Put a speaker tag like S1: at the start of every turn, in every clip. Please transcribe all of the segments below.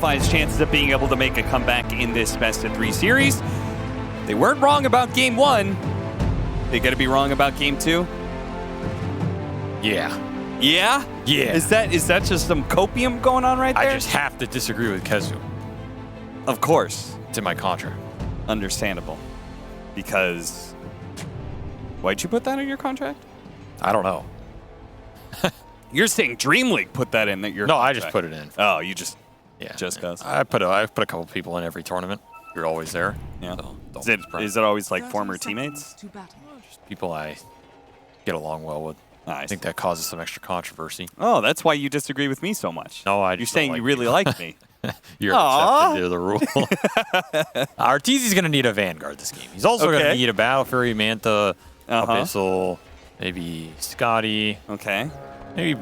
S1: Shopify's chances of being able to make a comeback in this best-of-3 series. They weren't wrong about Game 1. They gotta be wrong about Game 2?
S2: Yeah.
S1: Yeah?
S2: Yeah.
S1: Is that just some copium going on right there?
S2: I just have to disagree with Kezu.
S1: Of course.
S2: It's in my contract.
S1: Understandable. Because... Why'd you put that in your contract?
S2: I don't know.
S1: You're saying DreamLeague put that in that your
S2: No,
S1: contract.
S2: I just put it in.
S1: Oh, you just...
S2: Yeah.
S1: Just cause.
S2: I put a couple people in every tournament. You're always there.
S1: Yeah.
S2: So
S1: Is it always like former teammates?
S2: just people I get along well with.
S1: Nice.
S2: I think that causes some extra controversy.
S1: Oh, that's why you disagree with me so much.
S2: No,
S1: You're saying
S2: like
S1: you really like me.
S2: You're accepted to the rule. Arteezy's going to need a Vanguard this game. He's also going to need a Battle Fury, Manta, Abyssal, maybe Scotty.
S1: Okay.
S2: Maybe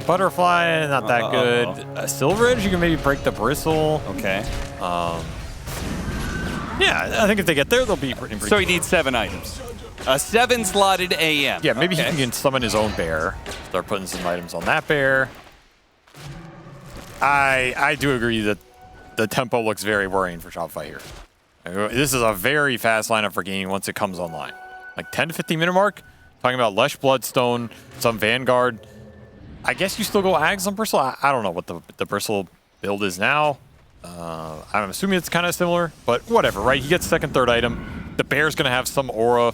S2: Butterfly, not that good. Silver Edge, you can maybe break the Bristle.
S1: Okay.
S2: Yeah, I think if they get there, they'll be pretty
S1: So he needs 7 items. A 7-slotted AM.
S2: Yeah, maybe he can summon his own bear. Start putting some items on that bear. I do agree that the tempo looks very worrying for Shopify here. This is a very fast lineup for gaming once it comes online. Like 10 to 15 minute mark, talking about Lesh Bloodstone, some Vanguard. I guess you still go Ags on Bristle. I don't know what the Bristle build is now. I'm assuming it's kind of similar, but whatever, right? He gets second, third item. The bear's going to have some aura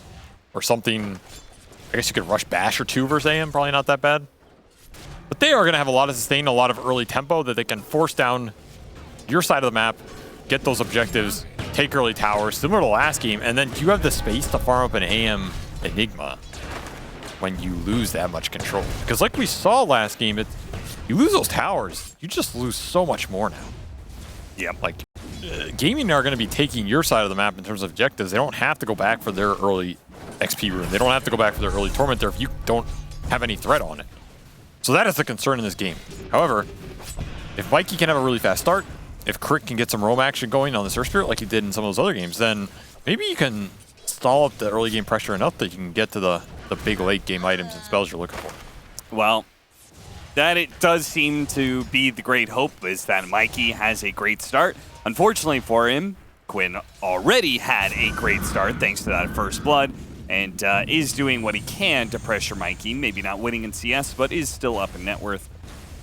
S2: or something. I guess you could rush Bash or 2 versus AM, probably not that bad. But they are going to have a lot of sustain, a lot of early tempo that they can force down your side of the map, get those objectives, take early towers, similar to last game, and then you have the space to farm up an AM Enigma when you lose that much control. Because like we saw last game, you lose those towers, you just lose so much more now.
S1: Yeah.
S2: Like, gaming are going to be taking your side of the map in terms of objectives. They don't have to go back for their early XP room. They don't have to go back for their early torment there if you don't have any threat on it. So that is the concern in this game. However, if Mikey can have a really fast start, if Crick can get some roam action going on the Surf Spirit like he did in some of those other games, then maybe you can stall up the early game pressure enough that you can get to the big late game items and spells you're looking for.
S1: Well, that it does seem to be the great hope is that Mikey has a great start. Unfortunately for him, Quinn already had a great start thanks to that first blood and is doing what he can to pressure Mikey. Maybe not winning in CS, but is still up in net worth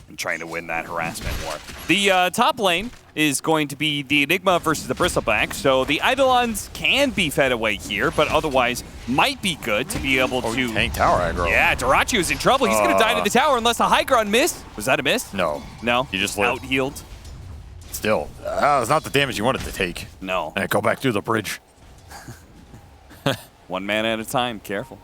S1: and trying to win that harassment war. The top lane is going to be the Enigma versus the Bristleback, so the Eidolons can be fed away here, but otherwise might be good to be able to...
S2: tank tower aggro.
S1: Yeah, Dyrachio's in trouble. He's going to die to the tower unless a high ground missed. Was that a miss?
S2: No.
S1: No?
S2: You just lived.
S1: Out-healed?
S2: Still, it's not the damage you wanted to take.
S1: No.
S2: And go back through the bridge.
S1: One man at a time. Careful.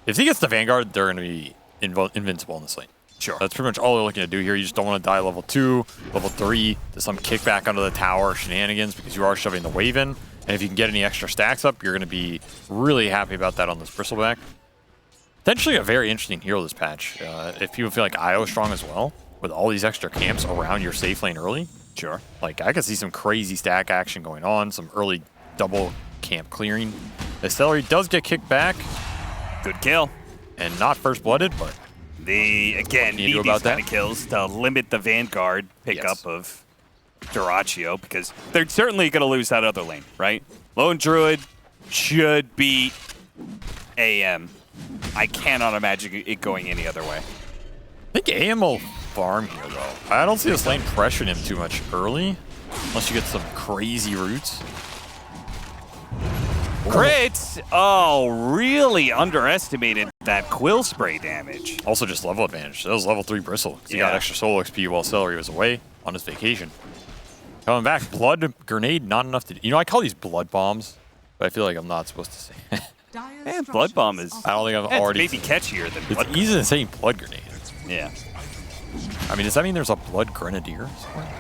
S2: If he gets the Vanguard, they're going to be invincible in this lane.
S1: Sure.
S2: That's pretty much all they're looking to do here. You just don't want to die level 2, level 3, to some kickback onto the tower shenanigans because you are shoving the wave in. And if you can get any extra stacks up, you're going to be really happy about that on this Bristleback. Potentially a very interesting hero this patch. If people feel like IO strong as well, with all these extra camps around your safe lane early.
S1: Sure.
S2: Like, I could see some crazy stack action going on, some early double camp clearing. The Celery does get kicked back.
S1: Good kill.
S2: And not first blooded, but...
S1: Again, need these kind of kills to limit the Vanguard pickup of Dyrachio, because they're certainly going to lose that other lane, right? Lone Druid should beat AM. I cannot imagine it going any other way.
S2: I think AM will farm here, though. I don't see this lane pressuring him too much early, unless you get some crazy roots.
S1: Crits! Oh, really underestimated that Quill Spray damage.
S2: Also just level advantage. That was level 3 Bristle. He got extra solo XP while Celery was away on his vacation. Coming back, Blood Grenade, not enough to... You know, I call these Blood Bombs, but I feel like I'm not supposed to say.
S1: Man, Blood Bomb is...
S2: I don't think I've already...
S1: maybe catchier than Blood
S2: It's easy to say Blood Grenade.
S1: Yeah.
S2: I mean, does that mean there's a Blood Grenadier somewhere?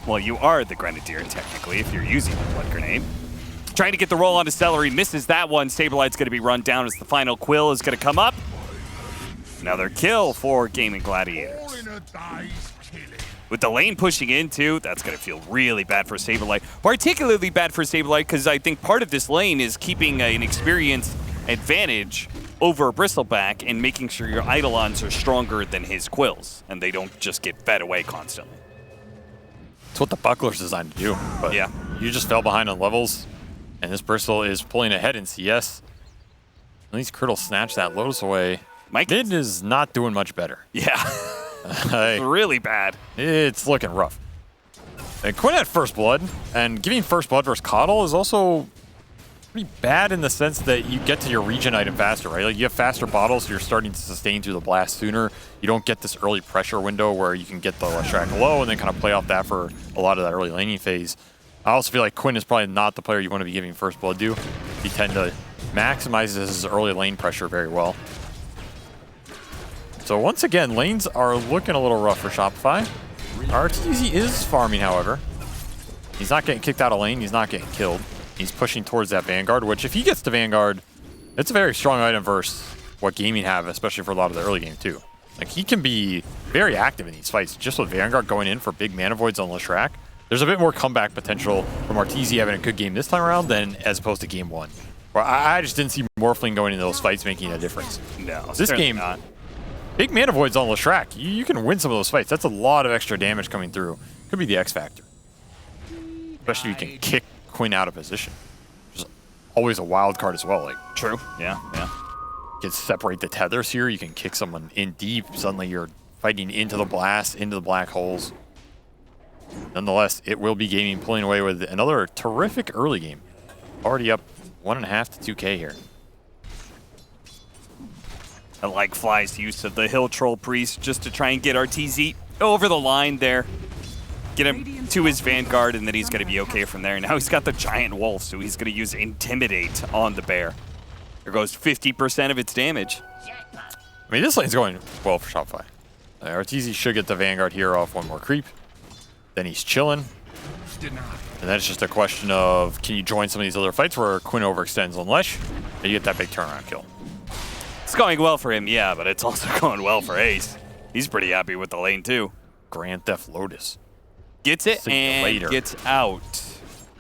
S1: Well, you are the Grenadier, technically, if you're using the Blood Grenade. Trying to get the roll onto Celery, misses that one. Saberlight's going to be run down as the final Quill is going to come up. Another kill for Gaming Gladiators. With the lane pushing into, that's going to feel really bad for Saberlight. Particularly bad for Saberlight because I think part of this lane is keeping an experienced advantage over a Bristleback in making sure your Eidolons are stronger than his Quills, and they don't just get fed away constantly.
S2: It's what the Buckler's designed to do, but
S1: Yeah.
S2: you just fell behind on levels, and this Bristle is pulling ahead in CS. At least Crit will snatch that Lotus away. Mid is not doing much better.
S1: Yeah.
S2: Hey,
S1: Really bad.
S2: it's looking rough. And Quinn had First Blood, and giving First Blood versus Coddle is also pretty bad in the sense that you get to your regen item faster, right? Like you have faster bottles, so you're starting to sustain through the blast sooner. You don't get this early pressure window where you can get the Leshrac low and then kind of play off that for a lot of that early laning phase. I also feel like Quinn is probably not the player you want to be giving First Blood to. He tend to maximize his early lane pressure very well. So once again, lanes are looking a little rough for Shopify. RTZ is farming, however. He's not getting kicked out of lane. He's not getting killed. He's pushing towards that Vanguard, which if he gets to Vanguard, it's a very strong item versus what Gaming have, especially for a lot of the early game too. Like he can be very active in these fights. Just with Vanguard going in for big mana voids on Leshrac, there's a bit more comeback potential from RTZ having a good game this time around than as opposed to game one. Where I just didn't see Morphling going into those fights making a difference.
S1: No,
S2: this game,
S1: not.
S2: Big mana voids on Leshrac. You can win some of those fights. That's a lot of extra damage coming through. Could be the X factor. Especially if you can kick Quinn out of position. Which is always a wild card as well. Like
S1: True. Yeah.
S2: you can separate the tethers here. You can kick someone in deep. Suddenly you're fighting into the blast, into the black holes. Nonetheless, it will be Gaming pulling away with another terrific early game. Already up 1.5 to 2K here.
S1: I like Fly's use of the Hill Troll Priest just to try and get RTZ over the line there. Get him to his Vanguard, and then he's going to be okay from there. Now he's got the Giant Wolf, so he's going to use Intimidate on the bear. There goes 50% of its damage.
S2: I mean, this lane's going well for Shopify. RTZ should get the Vanguard here off one more creep. Then he's chilling. And then it's just a question of, can you join some of these other fights where Quinn overextends on Lesh, and you get that big turnaround kill.
S1: It's going well for him, yeah, but it's also going well for Ace. He's pretty happy with the lane, too.
S2: Grand Theft Lotus.
S1: Gets it and gets out.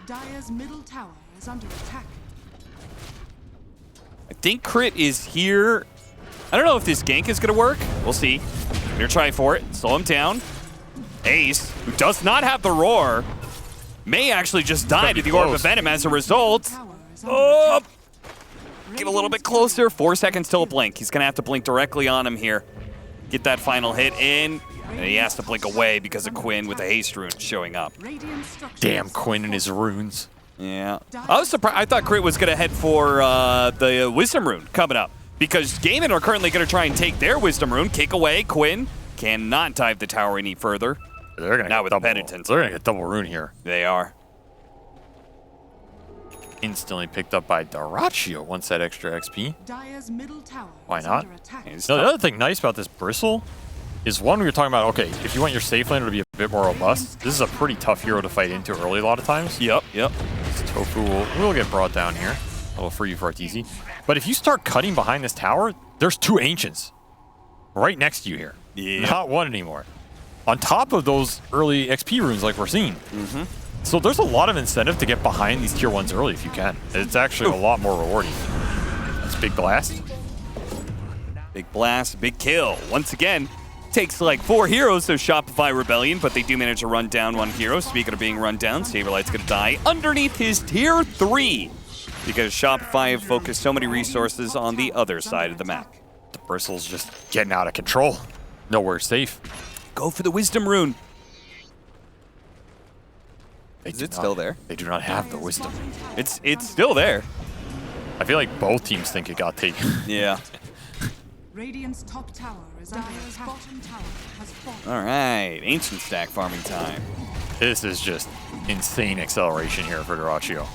S3: Dire's middle tower is under attack.
S1: I think Crit is here. I don't know if this gank is going to work. We'll see. I'm going to try for it. Slow him down. Ace, who does not have the roar, may actually just die to the Orb of Venom as a result. Oh! Get a little bit closer. 4 seconds till a blink. He's going to have to blink directly on him here. Get that final hit in. And he has to blink away because of Quinn with the haste rune showing up.
S2: Damn Quinn and his runes.
S1: Yeah. I was surprised. I thought Crit was going to head for the Wisdom rune coming up. Because Gaiman are currently going to try and take their Wisdom rune. Kick away. Quinn cannot dive the tower any further.
S2: They're going to
S1: Not with Penitence.
S2: They're going to get double rune here.
S1: They are.
S2: Instantly picked up by Darachio once that extra XP.
S3: Dire's middle tower
S2: Why
S3: is
S2: not?
S3: under attack.
S2: No, the other thing nice about this Bristle is one, we were talking about, okay, if you want your safe laner to be a bit more robust, this is a pretty tough hero to fight into early a lot of times.
S1: Yep.
S2: This Tofu will get brought down here. A little free for RTZ. But if you start cutting behind this tower, there's 2 Ancients right next to you here.
S1: Yeah.
S2: Not one anymore. On top of those early XP runes like we're seeing. So there's a lot of incentive to get behind these tier 1s early if you can. It's actually a lot more rewarding. That's Big Blast.
S1: Big blast, big kill. Once again, takes like 4 heroes, so Shopify Rebellion, but they do manage to run down 1 hero. Speaking of being run down, Saberlight's going to die underneath his tier 3 because Shopify have focused so many resources on the other side of the map.
S2: The Bristle's just getting out of control. Nowhere safe.
S1: Go for the Wisdom rune.
S2: Is
S1: it still there?
S2: They do not have the Wisdom.
S1: It's still there.
S2: I feel like both teams think it got taken.
S1: Yeah.
S3: Radiant's top tower is under attack. Bottom tower has fallen.
S1: All right, Ancient Stack farming time.
S2: This is just insane acceleration here for Darachio.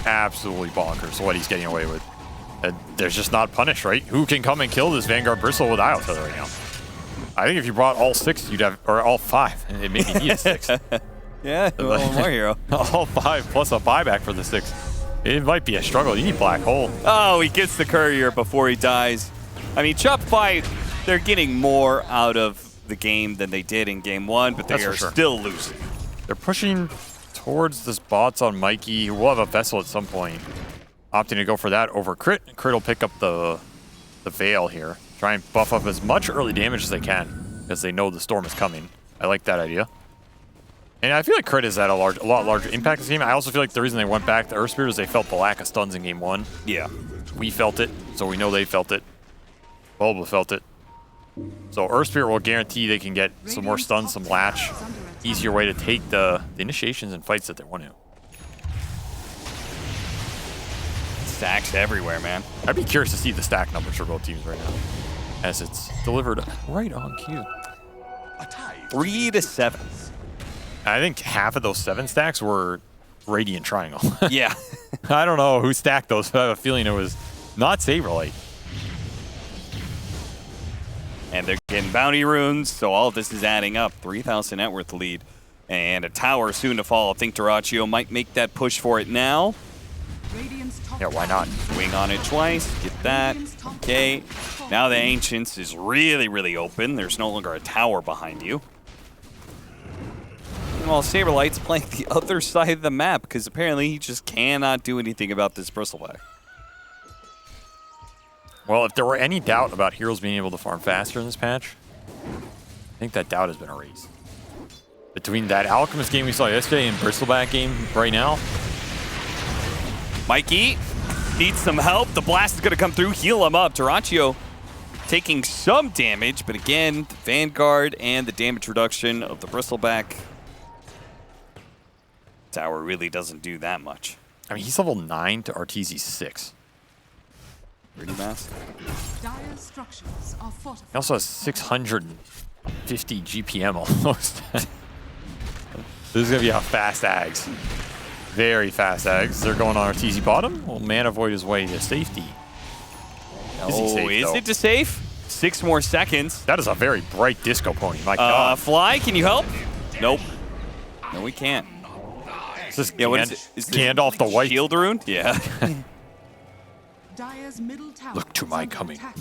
S2: Absolutely bonkers what he's getting away with. There's just not punish, right? Who can come and kill this Vanguard Bristle with IO Tether right now? I think if you brought all 6, you'd have, or all 5, it maybe needed 6.
S1: Yeah, one more hero.
S2: All 5 plus a buyback for the 6. It might be a struggle. You need Black Hole.
S1: Oh, he gets the courier before he dies. I mean, Shopify, they're getting more out of the game than they did in game 1, but they are still losing.
S2: They're pushing towards this bots on Mikey, who will have a vessel at some point. opting to go for that over Crit. Crit will pick up the Veil here. Try and buff up as much early damage as they can because they know the storm is coming. I like that idea. And I feel like Crit is at a lot larger impact this game. I also feel like the reason they went back to Earth Spirit is they felt the lack of stuns in game 1.
S1: Yeah.
S2: We felt it, so we know they felt it. Bulba felt it. So Earth Spirit will guarantee they can get some more stuns, some latch. Easier way to take the initiations and fights that they want to.
S1: Stacks everywhere, man.
S2: I'd be curious to see the stack numbers for both teams right now, as it's delivered right on cue.
S1: 3 to 7.
S2: I think half of those 7 stacks were Radiant Triangle.
S1: Yeah.
S2: I don't know who stacked those, but I have a feeling it was not Saberlight.
S1: And they're getting bounty runes, so all of this is adding up. 3,000 net worth lead. And a tower soon to fall. I think Dyrachyo might make that push for it now.
S2: Yeah, why not?
S1: Swing on it twice. Get that. Okay. Now the Ancients is really, really open. There's no longer a tower behind you. Well, Saberlight's playing the other side of the map because apparently he just cannot do anything about this Bristleback.
S2: Well, if there were any doubt about heroes being able to farm faster in this patch, I think that doubt has been erased. Between that Alchemist game we saw yesterday and Bristleback game right now.
S1: Mikey needs some help. The blast is going to come through, heal him up. Dyrachyo taking some damage, but again, the Vanguard and the damage reduction of the Bristleback tower really doesn't do that much.
S2: I mean, he's level 9 to Arteezy's 6.
S1: Pretty massive.
S3: Dire structures are fortified.
S2: He also has 650 GPM almost. This is going to be a fast Ags. Very fast Ags. They're going on Arteezy bottom. Will Mana Void his way to safety.
S1: Is it to safe? 6 more seconds.
S2: That is a very bright disco pony. My God.
S1: Fly, can you help? Nope. No, we can't.
S2: Is this
S1: What is it? Is this
S2: Gandalf the White?
S1: Shield rune? Yeah.
S3: Dire's middle tower
S2: Look to
S3: is
S2: my
S3: under
S2: coming.
S3: attack.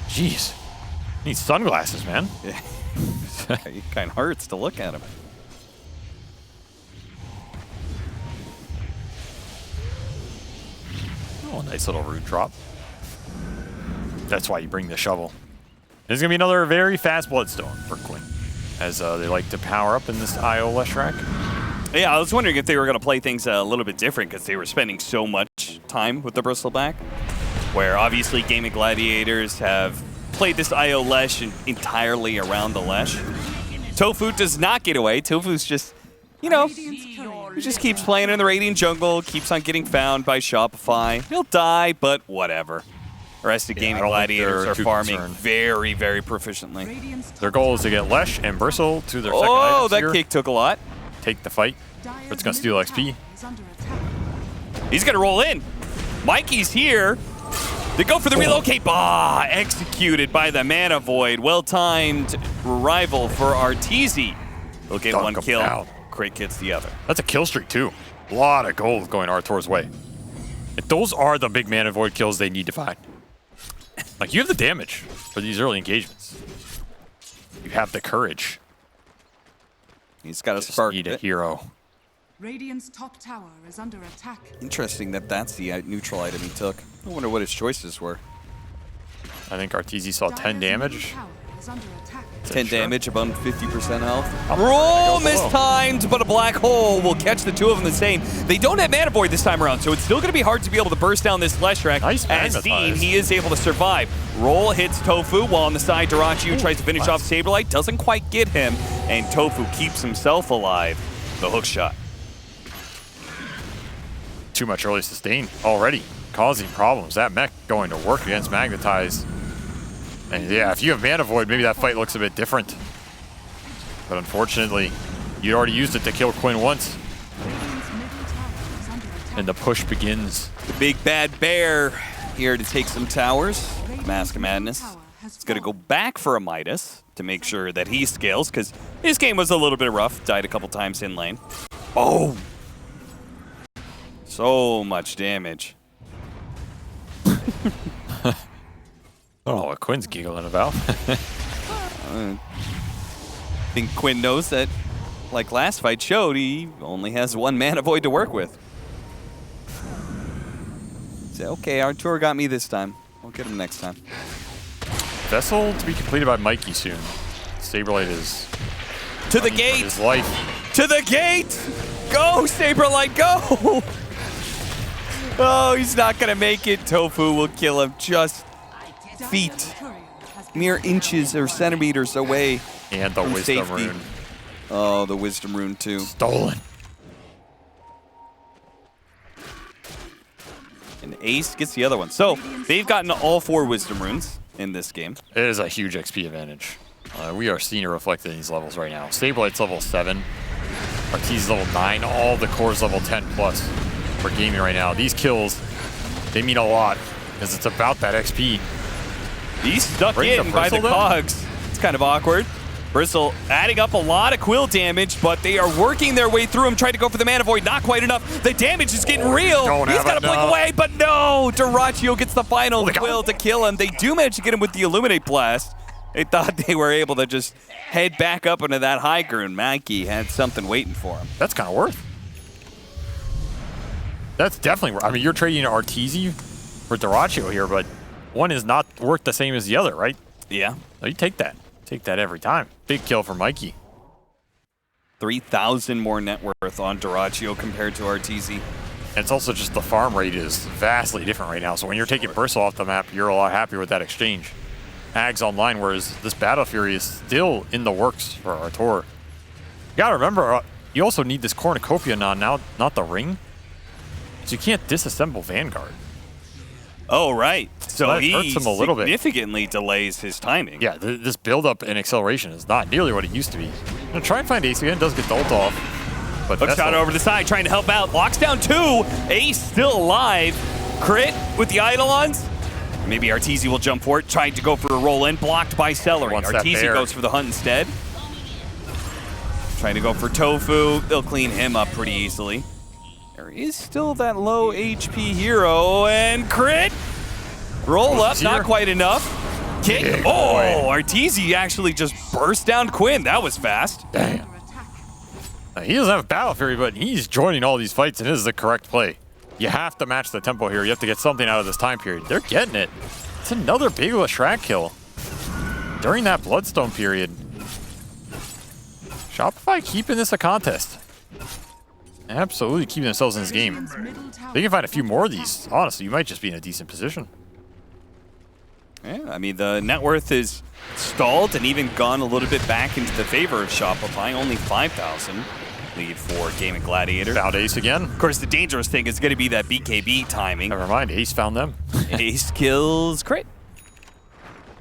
S2: Jeez. Need sunglasses, man.
S1: It kind of hurts to look at him.
S2: Oh, nice little root drop. That's why you bring the shovel. There's going to be another very fast Bloodstone for Quinn, as they like to power up in this IO Leshrac.
S1: Yeah, I was wondering if they were going to play things a little bit different because they were spending so much time with the Bristleback, where obviously Gaming Gladiators have played this IO Lesh entirely around the Lesh. Tofu does not get away. Tofu's just, you know, he just keeps playing in the Radiant jungle, keeps on getting found by Shopify. He'll die, but whatever. The rest of Gaming Gladiators are farming very, very proficiently.
S3: Radiant's
S2: Their goal is to get Lesh and Bristle to their second
S1: Oh,
S2: items
S1: that
S2: here.
S1: kick took a lot.
S2: Take the fight.
S3: Dire's
S2: It's going to steal
S3: middle
S2: XP.
S3: tower is under attack.
S1: He's going to roll in. Mikey's here. They go for the relocate. Bah! Executed by the Mana Void. Well-timed rival for Arteezy. He'll get
S2: Dunk
S1: one
S2: him
S1: kill.
S2: down.
S1: Crit gets the other.
S2: That's a kill streak, too. A lot of gold going Artor's way. If those are the big Mana Void kills they need to find. Like, you have the damage for these early engagements. You have the courage.
S1: He's got a
S2: Just
S1: spark.
S2: need a hero.
S3: Radiant's top tower is under attack.
S1: Interesting that that's the neutral item he took. I wonder what his choices were.
S2: I think Arteezy saw 10 damage.
S1: 10
S2: Sure.
S1: damage, about 50% health.
S2: Oh,
S1: Roll
S2: there you go.
S1: mistimed, but a black hole will catch the two of them the same. They don't have Mana Void this time around, so it's still going to be hard to be able to burst down this Leshrac.
S2: Nice
S1: As seen,
S2: magnetize.
S1: he is able to survive. Roll hits Tofu, while on the side, Dyrachyo tries to finish off Saberlight. Doesn't quite get him, and Tofu keeps himself alive. The hook shot.
S2: Too much early sustain already, causing problems. That mech going to work against Magnetize. And yeah, if you have Mana Void, maybe that fight looks a bit different. But unfortunately, you already used it to kill Quinn once. And the push begins.
S1: The big bad bear here to take some towers. Mask of Madness. It's going to go back for a Midas to make sure that he scales, because his game was a little bit rough. Died a couple times in lane. Oh! So much damage.
S2: I don't know what Quinn's giggling about.
S1: I think Quinn knows that like last fight showed, he only has one mana void to work with. So, okay, Artur got me this time. I'll get him next time.
S2: Vessel to be completed by Mikey soon. Saberlight is
S1: to the gate.
S2: His life.
S1: To the gate. Go, Saberlight, go. Oh, he's not going to make it. Tofu will kill him just feet, mere inches or centimeters away.
S2: And the Wisdom
S1: safety.
S2: Rune.
S1: Oh, the Wisdom Rune too.
S2: Stolen.
S1: And Ace gets the other one. So they've gotten all 4 Wisdom Runes in this game.
S2: It is a huge XP advantage. We are seeing it reflected in these levels right now. Sablelight's level 7. Arteezy's level 9. All the cores level 10 plus for gaming right now. These kills, they mean a lot because it's about that XP.
S1: He's stuck in by the cogs. It's kind of awkward. Bristle adding up a lot of quill damage, but they are working their way through him, trying to go for the mana void. Not quite enough. The damage is getting real. He's got to blink away, but no. Dyrachyo gets the final quill to kill him. They do manage to get him with the Illuminate Blast. They thought they were able to just head back up into that high ground. Mackey had something waiting for him.
S2: That's kind of worth. That's definitely worth. I mean, you're trading Arteezy for Dyrachyo here, but one is not worth the same as the other, right?
S1: Yeah.
S2: No, you take that. Take that every time. Big kill for Mikey.
S1: 3,000 more net worth on Dyrachyo compared to Arteezy.
S2: And it's also just the farm rate is vastly different right now. So when you're taking Bristle off the map, you're a lot happier with that exchange. Ag's online, whereas this Battle Fury is still in the works for Artur. You gotta remember, you also need this Cornucopia now, not the ring. So you can't disassemble Vanguard.
S1: Oh, right. So
S2: he hurts him a little bit.
S1: Significantly delays his timing.
S2: Yeah, this build-up and acceleration is not nearly what it used to be. I'm gonna try and find Ace again. Does get the ult off. But
S1: Hook shot over the side, trying to help out. Locks down 2. Ace still alive. Crit with the Eidolons. Maybe Arteezy will jump for it, trying to go for a roll-in. Blocked by Celery. Arteezy goes for the hunt instead. Trying to go for Tofu. They'll clean him up pretty easily. There is still that low HP hero, and crit! Roll up, not quite enough. Kick. Oh, Arteezy actually just burst down Quinn. That was fast.
S2: Damn. He doesn't have Battle Fury, but he's joining all these fights, and this is the correct play. You have to match the tempo here. You have to get something out of this time period. They're getting it. It's another big Leshrac kill during that Bloodstone period. Shopify keeping this a contest. Absolutely keeping themselves in this game. They can find a few more of these. Honestly, you might just be in a decent position.
S1: Yeah, I mean, the net worth is stalled and even gone a little bit back into the favor of Shopify. Only 5,000 lead for Gaming Gladiators.
S2: Found Ace again.
S1: Of course, the dangerous thing is going to be that BKB timing.
S2: Never mind, Ace found them.
S1: Ace kills Crit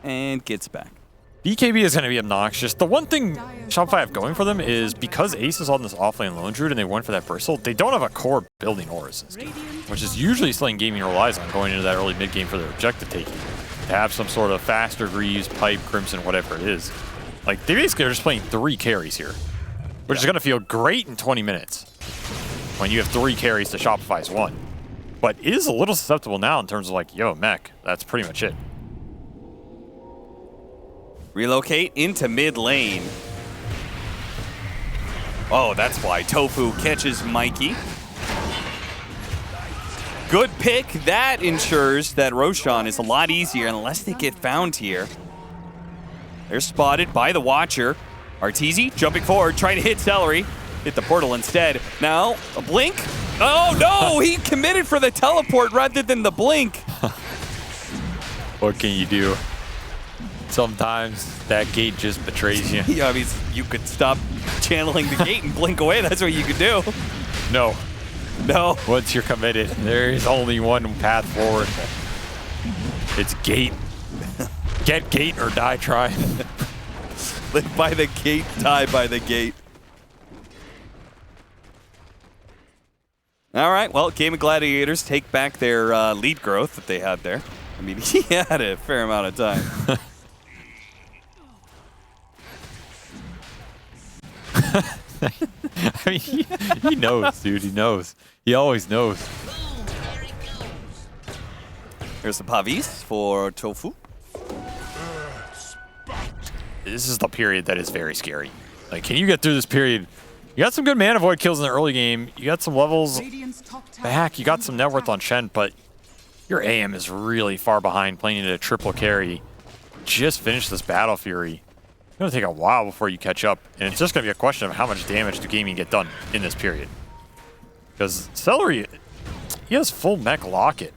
S1: and gets back.
S2: BKB is going to be obnoxious. The one thing Shopify have going for them is because Ace is on this offlane lone druid and they went for that bristle, they don't have a core building auras in this game, which is usually something gaming relies on going into that early mid game for their objective taking. To have some sort of faster Greaves, Pipe, Crimson, whatever it is. Like, they basically are just playing 3 carries here, which is going to feel great in 20 minutes when you have 3 carries to Shopify's 1. But it is a little susceptible now in terms of like, yo, mech, that's pretty much it.
S1: Relocate into mid lane. Oh, that's why Tofu catches Mikey. Good pick. That ensures that Roshan is a lot easier unless they get found here. They're spotted by the Watcher. Arteezy jumping forward, trying to hit Celery. Hit the portal instead. Now, a blink. Oh, no! He committed for the teleport rather than the blink.
S2: What can you do? Sometimes that gate just betrays you.
S1: Yeah, I mean, you could stop channeling the gate and blink away. That's what you could do.
S2: No.
S1: No.
S2: Once you're committed, there is only one path forward. It's gate. Get gate or die trying.
S1: Live by the gate, die by the gate. All right, well, Game of Gladiators take back their lead growth that they had there. I mean, he had a fair amount of time.
S2: I mean, he knows, dude. He knows. He always knows.
S1: Here's the Pavis for Tofu.
S2: This is the period that is very scary. Like, can you get through this period You got some good mana void kills in the early game. You got some levels
S3: Radiant's top tower
S2: back. You
S3: is
S2: got
S3: under
S2: some net worth
S3: attack.
S2: on Shen, but your AM is really far behind playing it a triple carry. Just finished this Battle Fury. It's going to take a while before you catch up, and it's just going to be a question of how much damage do gaming get done in this period. Because Celery, he has full mech locket.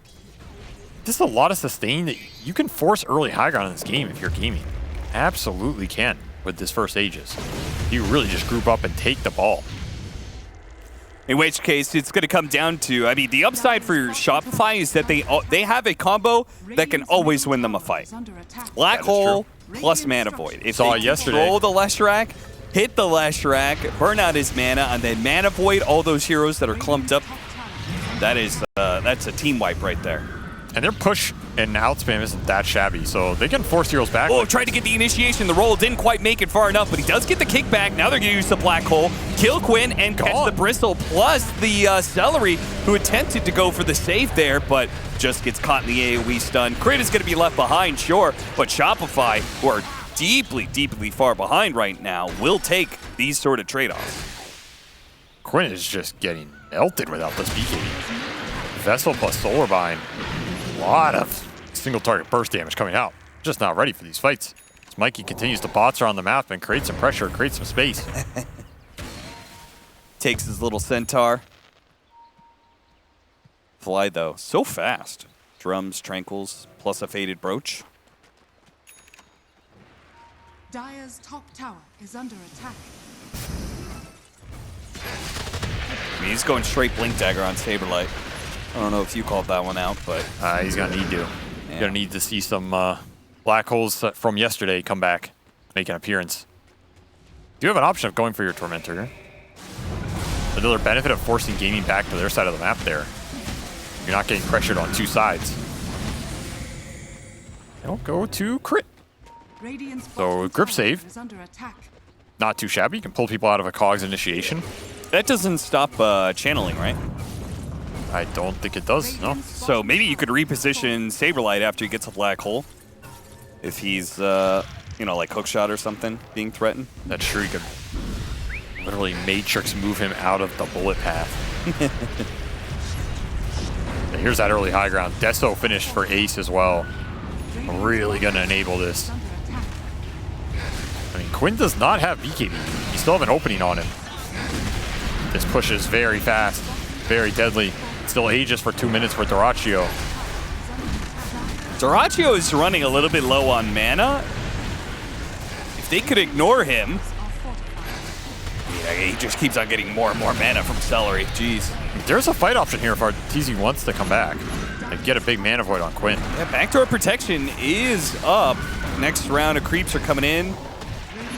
S2: This is a lot of sustain that you can force early high ground in this game if you're gaming. Absolutely can with this first Aegis. You really just group up and take the ball.
S1: In which case, it's going to come down to, I mean, the upside for Shopify is that they have a combo that can always win them a fight.
S3: Is under attack.
S1: Black
S2: That is
S1: Hole
S2: true.
S1: plus Mana Void. If
S2: Saw
S1: they
S2: it yesterday.
S1: control the Leshrac, hit the Leshrac, burn out his mana, and then Mana Void all those heroes that are clumped up, that's a team wipe right there.
S2: And their push and outspam isn't that shabby, so they can force heroes back.
S1: Oh, tried to get the initiation. The roll didn't quite make it far enough, but he does get the kickback. Now they're going to use the Black Hole, kill Quinn, and catch
S2: Gone.
S1: the Bristle, plus the Celery, who attempted to go for the save there, but just gets caught in the AoE stun. Crit is going to be left behind, sure, but Shopify, who are deeply, deeply far behind right now, will take these sort of trade-offs.
S2: Quinn is just getting melted without this BKB. Vessel plus Solar Bind. A lot of single target burst damage coming out. Just not ready for these fights. As Mikey continues to bots around the map and create some pressure, create some space.
S1: Takes his little centaur. Fly, though, so fast. Drums, Tranquils, plus a Faded Brooch.
S3: Dire's top tower is under attack.
S1: I mean, he's going straight Blink Dagger on Saberlight. I don't know if you called that one out, but
S2: He's gonna need to.
S1: Yeah.
S2: Gonna need to see some black holes from yesterday come back, make an appearance. Do you have an option of going for your Tormentor here? Another benefit of forcing gaming back to their side of the map there. You're not getting pressured on two sides. They'll go to crit.
S3: Radiant's
S2: So,
S3: bottom
S2: grip
S3: tower
S2: save.
S3: is under attack.
S2: Not too shabby. You can pull people out of a Cog's initiation.
S1: that doesn't stop channeling, right?
S2: I don't think it does, no.
S3: Radiant's
S1: So
S3: bottom
S1: maybe you could
S3: tower is
S1: reposition Saberlight after he gets a Black Hole. If he's, like Hookshot or something being threatened.
S2: That sure you could literally Matrix move him out of the bullet path. And here's that early high ground. Deso finished for Ace as well.
S3: Radiant's
S2: Really
S3: bottom
S2: gonna enable
S3: tower
S2: this.
S3: is under attack.
S2: I mean, Quinn does not have BKB. You still have an opening on him. This push is very fast, very deadly. Still Aegis for 2 minutes for Doraccio.
S1: Doraccio is running a little bit low on mana. If they could ignore him,
S3: Are fortified.
S1: yeah, he just keeps on getting more and more mana from Celery. Jeez.
S2: There's a fight option here if TZ wants to come back and get a big mana void on Quinn.
S1: Yeah, backdoor protection is up. Next round of creeps are coming in.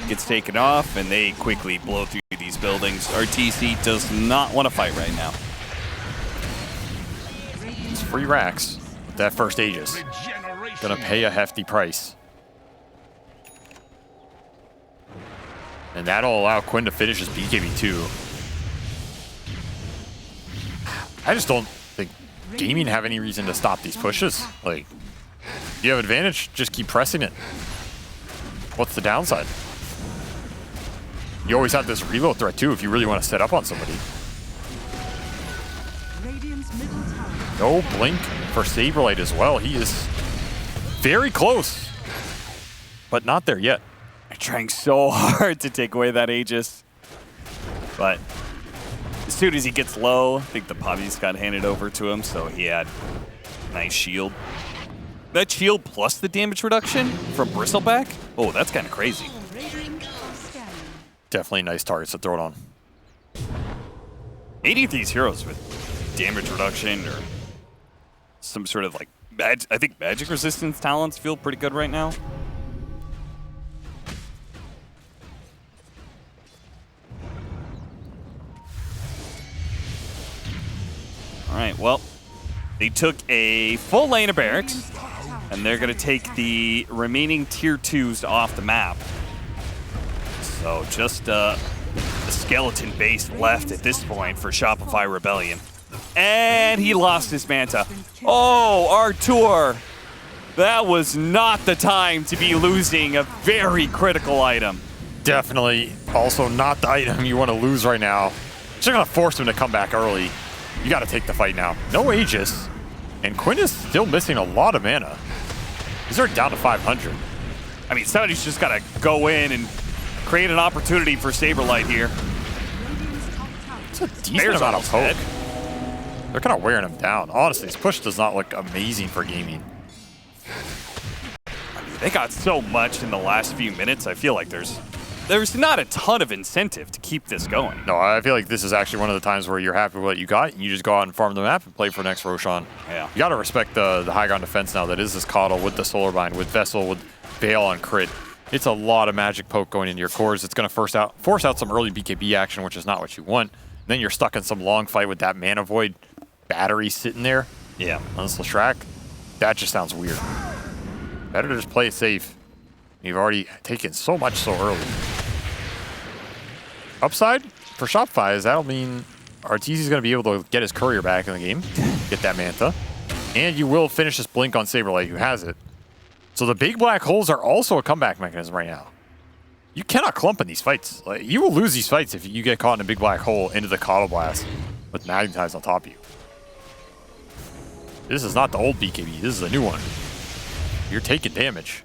S1: Gets taken off, and they quickly blow through these buildings. RTC does not want to fight right now.
S2: It's free racks with that first Aegis. Gonna pay a hefty price. And that'll allow Quinn to finish his BKB too. I just don't think gaming have any reason to stop these pushes. Like, you have advantage, just keep pressing it. What's the downside? You always have this reload threat too if you really want to set up on somebody.
S3: Radiant's middle tower.
S2: No blink for Saberlight as well. He is very close, but not there yet.
S1: They're trying so hard to take away that Aegis. But as soon as he gets low, I think the poppies got handed over to him, so he had a nice shield. That shield plus the damage reduction from Bristleback? Oh, that's kind of crazy.
S3: Scanning.
S2: Definitely nice targets to throw it on.
S1: Any of these heroes with damage reduction or some sort of like I think magic resistance talents feel pretty good right now. All right, well, they took a full lane of barracks,
S3: Radiant's top tower
S1: and they're going to take the remaining tier 2s off the map. So just a skeleton base left at this point for Shopify Rebellion. And he lost his Manta. Oh, Artur! That was not the time to be losing a very critical item.
S2: definitely also not the item you want to lose right now. Just going to force him to come back early. You got to take the fight now. No Aegis. And Quinn is still missing a lot of mana. These are down to 500.
S1: I mean, somebody's just got to go in and create an opportunity for Saberlight here.
S2: It's a decent amount of poke. They're kind of wearing him down. Honestly, this push does not look amazing for gaming.
S1: I mean, they got so much in the last few minutes. I feel like there's not a ton of incentive to keep this going.
S2: No, I feel like this is actually one of the times where you're happy with what you got, and you just go out and farm the map and play for next Roshan.
S1: Yeah.
S2: You got to respect the high ground defense now that is this Coddle with the Solar Bind, with Vessel, with Veil on crit. It's a lot of magic poke going into your cores. It's going to force out some early BKB action, which is not what you want. Then you're stuck in some long fight with that Mana Void battery sitting there.
S1: Yeah.
S2: On this Leshrac. That just sounds weird. Better to just play it safe. You've already taken so much so early. Upside for Shopify is that'll mean Arteezy's going to be able to get his courier back in the game, get that Manta, and you will finish this blink on Saberlight, who has it. So the big black holes are also a comeback mechanism right now. You cannot clump in these fights. Like, you will lose these fights if you get caught in a big black hole into the Coddle Blast with Magnetize on top of you. This is not the old BKB. This is the new one. You're taking damage.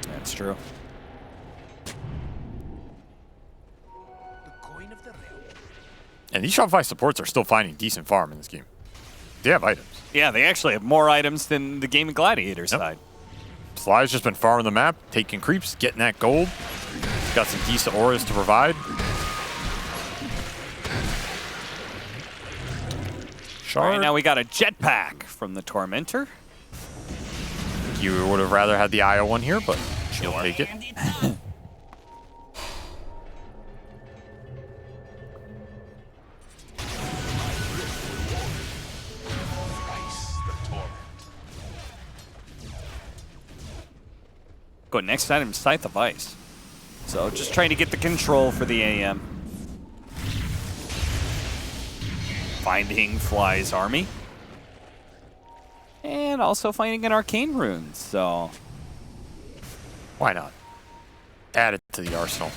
S1: That's true.
S2: And these Shopify supports are still finding decent farm in this game. They have items.
S1: Yeah, they actually have more items than the Game of Gladiators side.
S2: Sly's just been farming the map, taking creeps, getting that gold. Got some decent auras to provide.
S1: All right, now we got a jetpack from the Tormentor.
S2: You would have rather had the IO one here, but she'll take it.
S1: Go next item, Scythe of Ice. So just trying to get the control for the AM. Finding Fly's army. And also finding an Arcane Rune, so...
S2: Why not? Add it to the arsenal.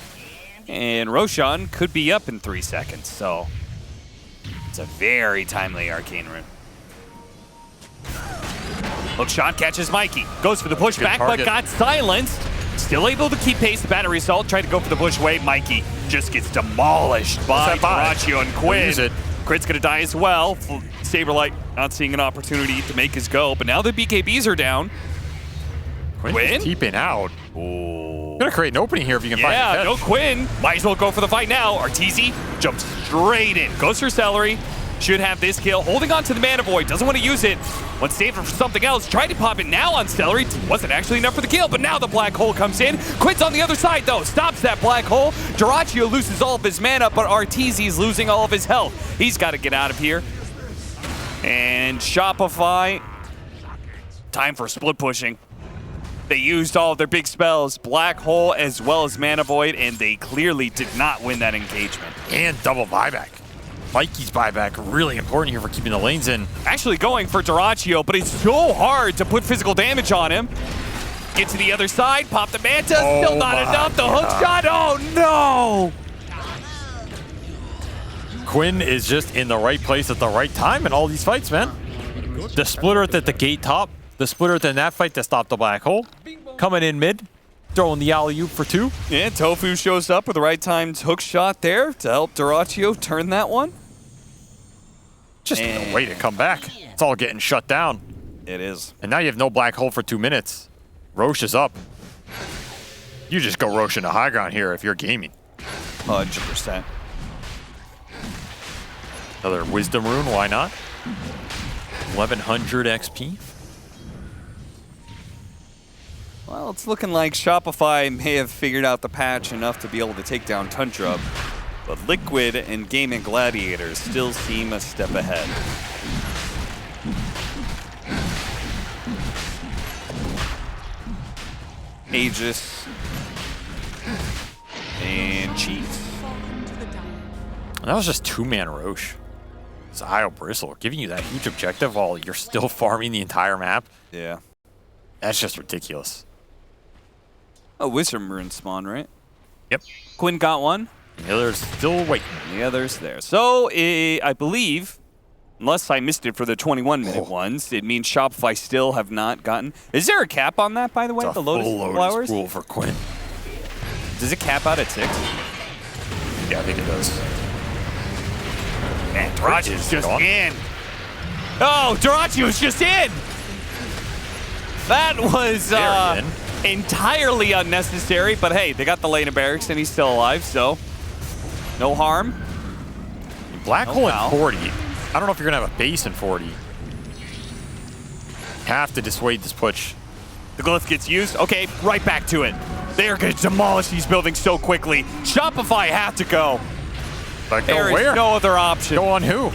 S1: And Roshan could be up in 3 seconds, so... It's a very timely Arcane Rune. Hook shot catches Mikey. Goes for the pushback, but got silenced. Still able to keep pace. The battery assault. Tried to go for the push away. Mikey just gets demolished by Dyrachyo and Quinn. Crit's gonna die as well. Saberlight not seeing an opportunity to make his go, but now the BKBs are down.
S2: Quinn keeping out.
S1: Ooh.
S2: Gonna create an opening here if you can find it.
S1: Yeah, no Quinn. Might as well go for the fight now. Arteezy jumps straight in. Goes for Celery. Should have this kill. Holding on to the Mana Void. Doesn't want to use it. Wants to save it for something else. Tried to pop it now on Celery. Wasn't actually enough for the kill, but now the black hole comes in. Quinn's on the other side, though. Stops that black hole. Dyrachyo loses all of his mana, but Arteezy's losing all of his health. He's got to get out of here. And Shopify. Time for split pushing. They used all of their big spells, Black Hole as well as Mana Void, and they clearly did not win that engagement.
S2: And double buyback. Mikey's buyback really important here for keeping the lanes in.
S1: Actually going for Dyrachyo, but it's so hard to put physical damage on him. Get to the other side, pop the Manta, still not enough. The hook shot, oh no!
S2: Quinn is just in the right place at the right time in all these fights, man. The splitter at the gate top, the splitter in that fight to stop the black hole. Coming in mid, throwing the alley-oop for 2.
S1: Yeah, Tofu shows up with the right timed hook shot there to help Dyrachyo turn that one.
S2: Just a way to come back. It's all getting shut down.
S1: It is.
S2: And now you have no black hole for 2 minutes. Roche is up. You just go Roche into high ground here if you're gaming.
S1: 100%.
S2: Another Wisdom Rune, why not? 1100 XP.
S1: Well, it's looking like Shopify may have figured out the patch enough to be able to take down Tundra, but Liquid and Gaming Gladiators still seem a step ahead. Aegis and Chiefs.
S2: That was just 2-man Roche. It's IO Bristle, giving you that huge objective while you're still farming the entire map.
S1: Yeah.
S2: That's just ridiculous.
S1: Oh, Wisdom Rune spawn, right?
S2: Yep.
S1: Quinn got one.
S2: The other's still waiting.
S1: The other's there. So, I believe, unless I missed it for the 21-minute ones, it means Shopify still have not gotten... Is there a cap on that, by the way?
S2: It's a
S1: The Lotus
S2: full
S1: Flowers?
S2: rule for Quinn.
S1: Does it cap out at 6?
S2: Yeah, I think it does.
S1: And Duracio's just
S2: gone.
S1: in. Oh, Duracio's just in! That was
S2: Very
S1: entirely unnecessary, but hey, they got the lane of barracks and he's still alive, so no harm.
S2: Black hole
S1: foul.
S2: in 40. I don't know if you're going to have a base in 40. Have to dissuade this push.
S1: The glyph gets used. Okay, right back to it. They are going to demolish these buildings so quickly. Shopify have to go.
S2: But go
S1: There is
S2: where?
S1: no other option.
S2: Go on who?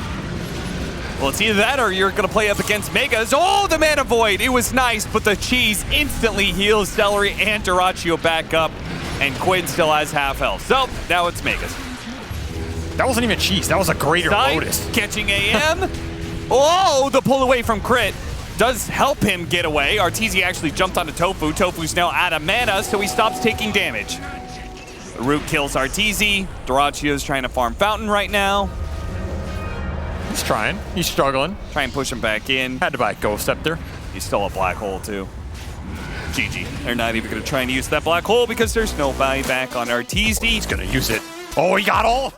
S1: Well, it's either that or you're going to play up against Megas. Oh, the Mana Void. It was nice, but the cheese instantly heals Celery and Duraccio back up, and Quinn still has half health. So now it's Megas.
S2: That wasn't even cheese. That was a greater
S1: Side,
S2: Lotus.
S1: catching AM. Oh, the pull away from Crit does help him get away. Arteezy actually jumped onto Tofu. Tofu's now out of mana, so he stops taking damage. The root kills Arteezy. Duraccio's trying to farm Fountain right now.
S2: He's trying. He's struggling.
S1: Try and push him back in.
S2: Had to buy a Ghost Scepter.
S1: He's still a black hole, too. GG. They're not even going to try and use that black hole because there's no buyback on Arteezy.
S2: He's going to use it. Oh, he got all.